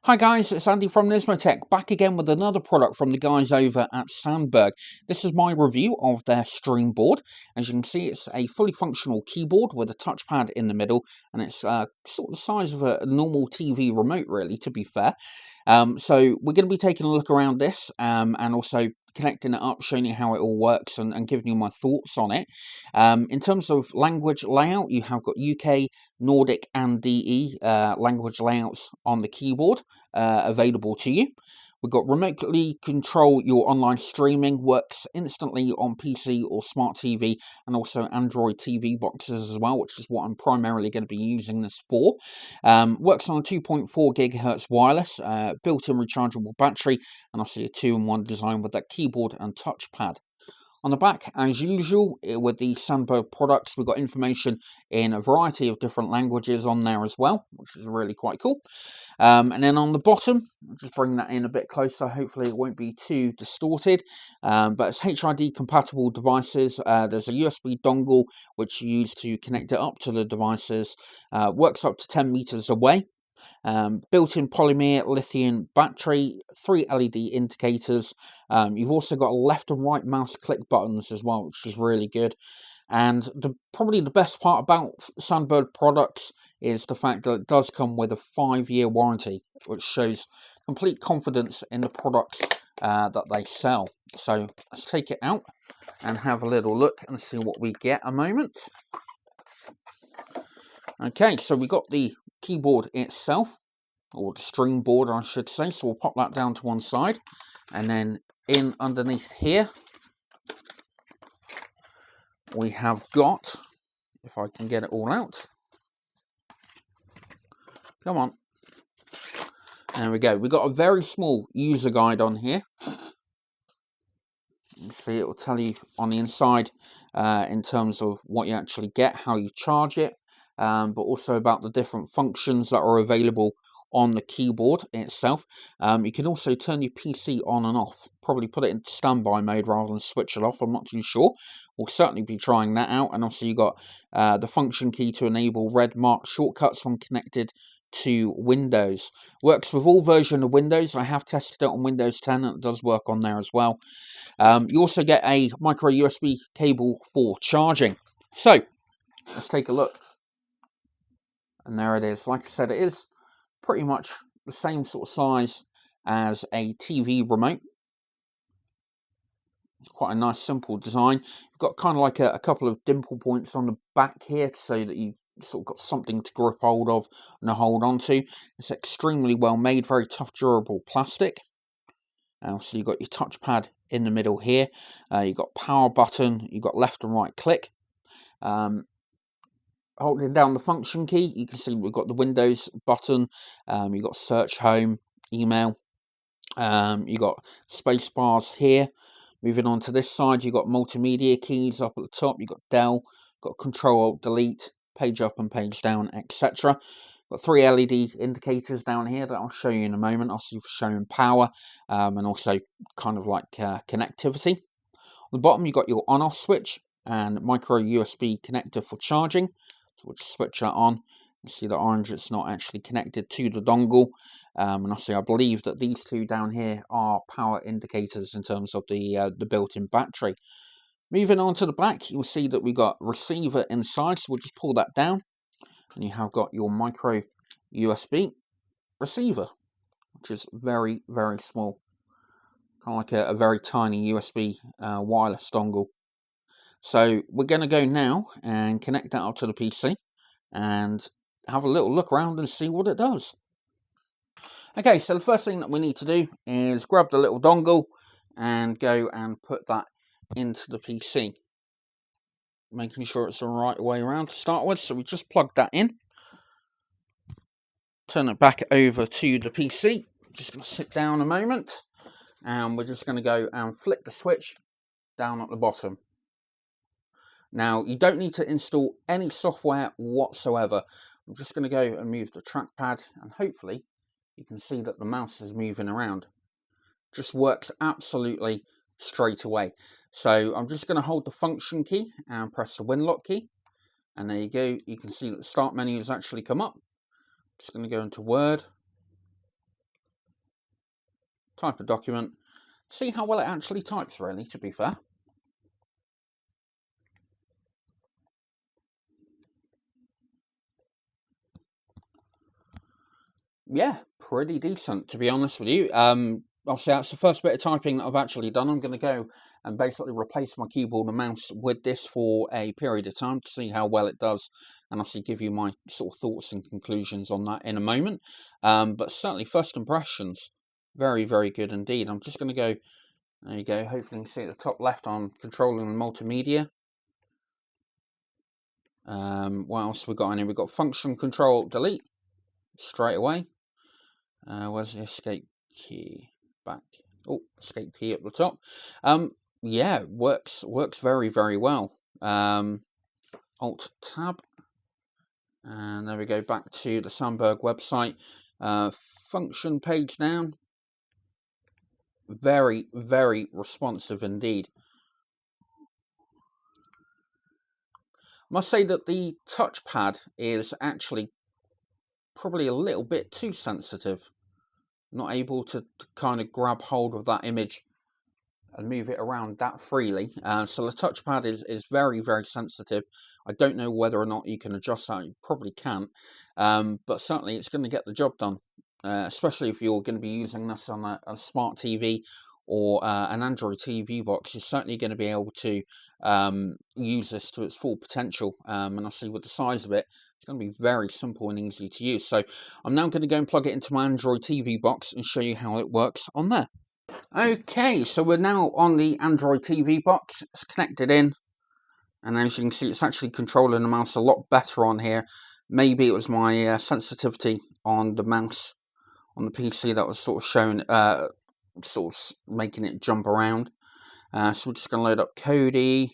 Hi guys, it's Andy from NismoTech, back again with another product from the guys over at Sandberg. This is my review of their StreamBoard. As you can see, it's a fully functional keyboard with a touchpad in the middle, and it's sort of the size of a normal TV remote, really, to be fair. So we're going to be taking a look around this and also connecting it up, showing you how it all works and giving you my thoughts on it. In terms of language layout, you have got UK, Nordic and DE language layouts on the keyboard available to you. We've got remotely control your online streaming, works instantly on PC or smart TV, and also Android TV boxes as well, which is what I'm primarily going to be using this for. Works on a 2.4 gigahertz wireless, built-in rechargeable battery, and obviously a 2-in-1 design with that keyboard and touchpad. On the back, as usual, with the Sandberg products, we've got information in a variety of different languages on there as well, which is really quite cool. And then on the bottom, I'll just bring that in a bit closer. Hopefully it won't be too distorted. But it's HID compatible devices. There's a USB dongle, which you use to connect it up to the devices. Works up to 10 meters away. Built-in polymer lithium battery, 3 LED indicators. You've also got left and right mouse click buttons as well, which is really good. And probably the best part about Sandberg products is the fact that it does come with a 5-year warranty, which shows complete confidence in the products that they sell. So let's take it out and have a little look and see what we get a moment. Okay, so we got the keyboard itself, or the StreamBoard I should say, so we'll pop that down to one side, and then in underneath here we have got, if I can get it all out, come on, there we go, we've got a very small user guide on here. You see, it will tell you on the inside in terms of what you actually get, how you charge it, but also about the different functions that are available on the keyboard itself. You can also turn your PC on and off, probably put it into standby mode rather than switch it off, I'm not too sure. We'll certainly be trying that out. And also you've got the function key to enable red mark shortcuts when connected to Windows. Works with all versions of Windows. I have tested it on Windows 10 and it does work on there as well. You also get a micro USB cable for charging. So let's take a look. And there it is. Like I said, it is pretty much the same sort of size as a TV remote. It's quite a nice simple design. You've got kind of like a couple of dimple points on the back here so that you sort of got something to grip hold of and hold on to. It's extremely well made, very tough, durable plastic. So you've got your touchpad in the middle here. You've got power button, you've got left and right click. Holding down the function key, you can see we've got the Windows button, you've got search, home, email, you've got space bars here. Moving on to this side, you've got multimedia keys up at the top, you've got Del, got Control Alt Delete, page up and page down, etc. Got 3 LED indicators down here that I'll show you in a moment, also for showing power and also kind of like connectivity. On the bottom, you've got your on-off switch and micro USB connector for charging. So we'll just switch that on. You see the orange, it's not actually connected to the dongle. And also I believe that these two down here are power indicators in terms of the built-in battery. Moving on to the back, you'll see that we've got receiver inside, so we'll just pull that down. And you have got your micro USB receiver, which is very, very small. Kind of like a very tiny USB wireless dongle. So we're going to go now and connect that up to the PC and have a little look around and see what it does. Okay, so the first thing that we need to do is grab the little dongle and go and put that into the PC. Making sure it's the right way around to start with. So we just plug that in. Turn it back over to the PC. Just going to sit down a moment. And we're just going to go and flick the switch down at the bottom. Now, you don't need to install any software whatsoever. I'm just going to go and move the trackpad, and hopefully you can see that the mouse is moving around. Just works absolutely straight away. So I'm just going to hold the function key and press the Win-Lock key. And there you go. You can see that the start menu has actually come up. Just going to go into Word. type a document, see how well it actually types, really, to be fair. Yeah, pretty decent, to be honest with you. Obviously, that's the first bit of typing that I've actually done. I'm going to go and basically replace my keyboard and mouse with this for a period of time to see how well it does, and obviously give you my sort of thoughts and conclusions on that in a moment. But certainly, first impressions, very, very good indeed. I'm just going to go, there you go, hopefully you can see at the top left on controlling the multimedia. What else we got in here? We've got function control delete straight away. Where's the escape key? Back. Oh, escape key up the top. Yeah, works very, very well. Alt tab, and there we go, back to the Sandberg website. Function page down. Very, very responsive indeed. I must say that the touchpad is actually probably a little bit too sensitive. Not able to kind of grab hold of that image and move it around that freely. So the touchpad is very, very sensitive. I don't know whether or not you can adjust that. You probably can't. But certainly it's going to get the job done, especially if you're going to be using this on a smart TV or an Android TV box. You're certainly going to be able to use this to its full potential. And I see with the size of it, it's going to be very simple and easy to use. So I'm now going to go and plug it into my Android TV box and show you how it works on there. Okay, so we're now on the Android TV box. It's connected in, and as you can see, it's actually controlling the mouse a lot better on here. Maybe it was my sensitivity on the mouse on the PC that was sort of showing, sort of making it jump around. So we're just going to load up Kodi,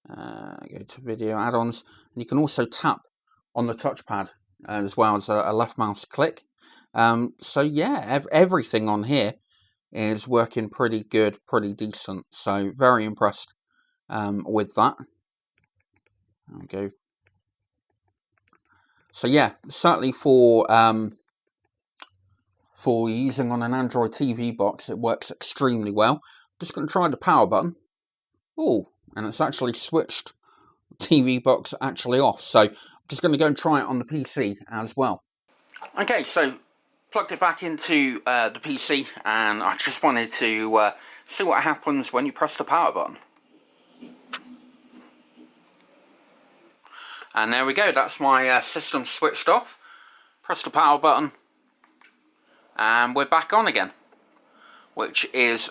go to video add-ons, and you can also tap on the touchpad as well as a left mouse click. So yeah, everything on here is working pretty good, pretty decent. So very impressed with that. There we go. So yeah, certainly for using on an Android TV box, it works extremely well. Just going to try the power button. Oh, and it's actually switched the TV box actually off. So I'm just going to go and try it on the PC as well. Okay, so plugged it back into the PC, and I just wanted to see what happens when you press the power button. And there we go, that's my system switched off. Press the power button, and we're back on again, which is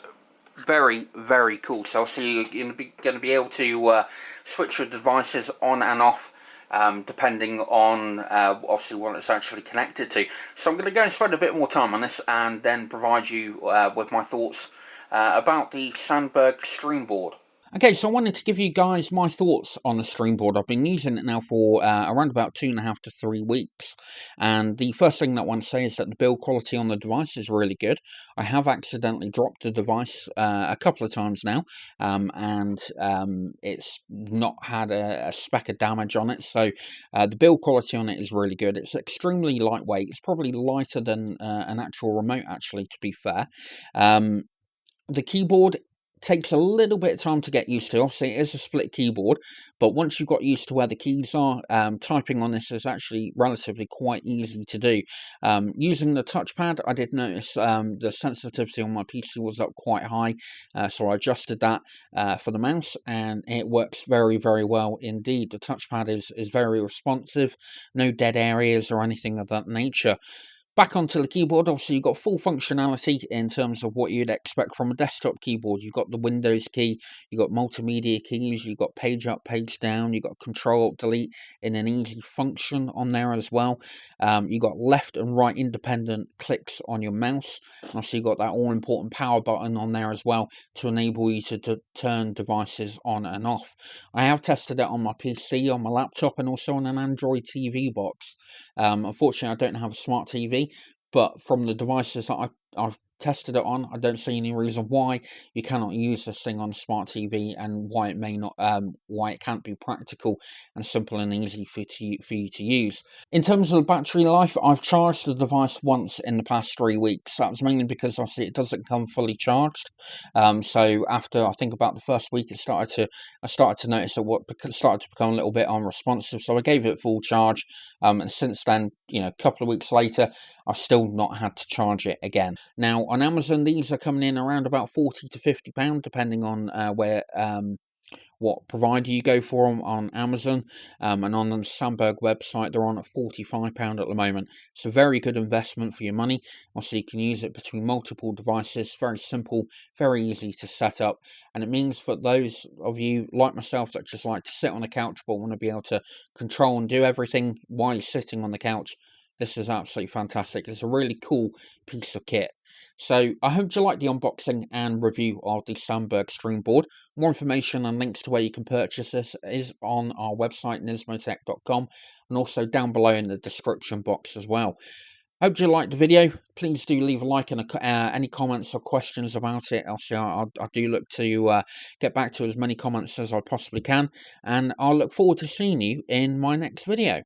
very, very cool. So you're going to be able to switch your devices on and off depending on obviously what it's actually connected to. So I'm going to go and spend a bit more time on this and then provide you with my thoughts about the Sandberg StreamBoard. Okay, so I wanted to give you guys my thoughts on the StreamBoard. I've been using it now for around about 2.5 to 3 weeks. And the first thing that I want to say is that the build quality on the device is really good. I have accidentally dropped the device a couple of times now, and it's not had a speck of damage on it. So the build quality on it is really good. It's extremely lightweight. It's probably lighter than an actual remote, actually, to be fair. The keyboard takes a little bit of time to get used to. Obviously, it is a split keyboard, but once you've got used to where the keys are, typing on this is actually relatively quite easy to do. Using the touchpad, I did notice the sensitivity on my PC was up quite high, so I adjusted that for the mouse, and it works very, very well indeed. The touchpad is very responsive, no dead areas or anything of that nature. Back onto the keyboard, obviously you've got full functionality in terms of what you'd expect from a desktop keyboard. You've got the Windows key, you've got multimedia keys, you've got page up, page down, you've got Control-Alt-Delete in an easy function on there as well. You've got left and right independent clicks on your mouse. And obviously you've got that all-important power button on there as well to enable you to turn devices on and off. I have tested it on my PC, on my laptop, and also on an Android TV box. Unfortunately, I don't have a smart TV, but from the devices that I've tested it on. I don't see any reason why you cannot use this thing on a smart TV, and why it may not, why it can't be practical and simple and easy for you to use. In terms of the battery life, I've charged the device once in the past 3 weeks. That was mainly because obviously it doesn't come fully charged. So after, I think, about the first week, I started to notice that it started to become a little bit unresponsive. So I gave it full charge, and since then, a couple of weeks later, I've still not had to charge it again. Now on Amazon, these are coming in around about £40 to £50, depending on what provider you go for on Amazon, and on the Sandberg website they're on at £45 at the moment. It's a very good investment for your money. Also, you can use it between multiple devices. Very simple, very easy to set up, and it means for those of you like myself that just like to sit on a couch but want to be able to control and do everything while you're sitting on the couch, this is absolutely fantastic. It's a really cool piece of kit. So I hope you like the unboxing and review of the Sandberg StreamBoard. More information and links to where you can purchase this is on our website, NismoTech.com, and also down below in the description box as well. Hope you liked the video. Please do leave a like and any comments or questions about it. I do look to get back to as many comments as I possibly can, and I'll look forward to seeing you in my next video.